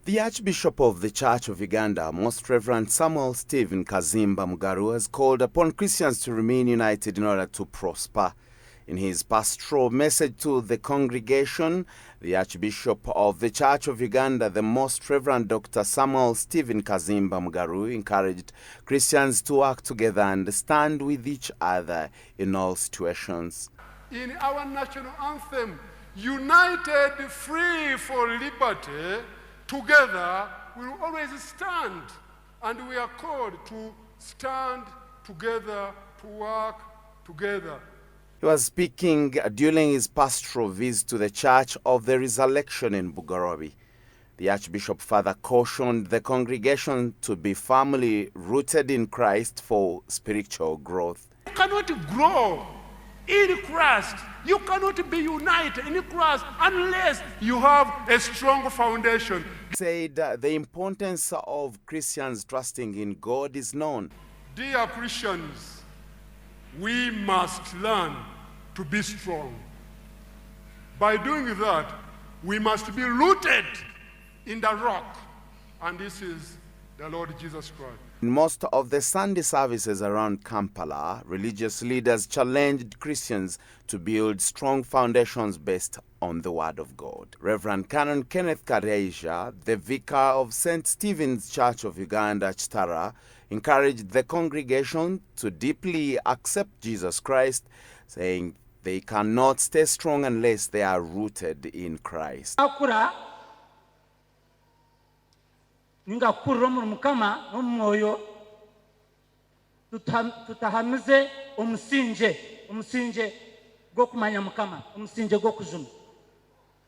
The Archbishop of the Church of Uganda, Most Reverend Samuel Stephen Kaziimba Mugalu, has called upon Christians to remain united in order to prosper. In his pastoral message to the congregation, the Archbishop of the Church of Uganda, the Most Reverend Dr. Samuel Stephen Kaziimba Mugalu, encouraged Christians to work together and stand with each other in all situations. In our national anthem, united, free for liberty, together we will always stand, and we are called to stand together, to work together. He was speaking during his pastoral visit to the Church of the Resurrection in Mugalu. The Archbishop further cautioned the congregation to be firmly rooted in Christ for spiritual growth. You cannot grow in Christ. You cannot be united in Christ unless you have a strong foundation. He said the importance of Christians trusting in God is known. Dear Christians, we must learn to be strong. By doing that, we must be rooted in the rock, and this is the Lord Jesus Christ. In most of the Sunday services around Kampala, religious leaders challenged Christians to build strong foundations based on the Word of God. Reverend Canon Kenneth Kareija, the vicar of St. Stephen's Church of Uganda, Chitara, encouraged the congregation to deeply accept Jesus Christ, saying they cannot stay strong unless they are rooted in Christ. Ninga kurro mu mukama no moyo tutahamize omusinje go kumanya mukama omusinje go kuzuma.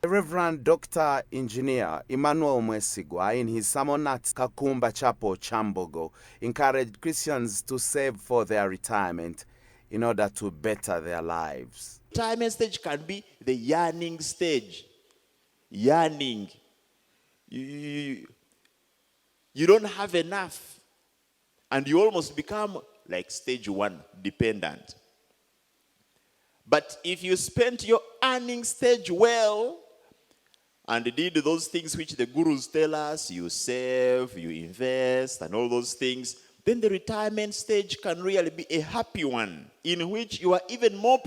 Reverend Dr. Engineer Emmanuel Mwesigwa, in his sermon at Kakumba Chapel, Chambogo, encouraged Christians to save for their retirement in order to better their lives. Retirement stage can be the yearning stage. Yearning. You don't have enough, and you almost become like stage 1, dependent. But if you spent your earning stage well and did those things which the gurus tell us, you save, you invest, and all those things, then the retirement stage can really be a happy one in which you are even more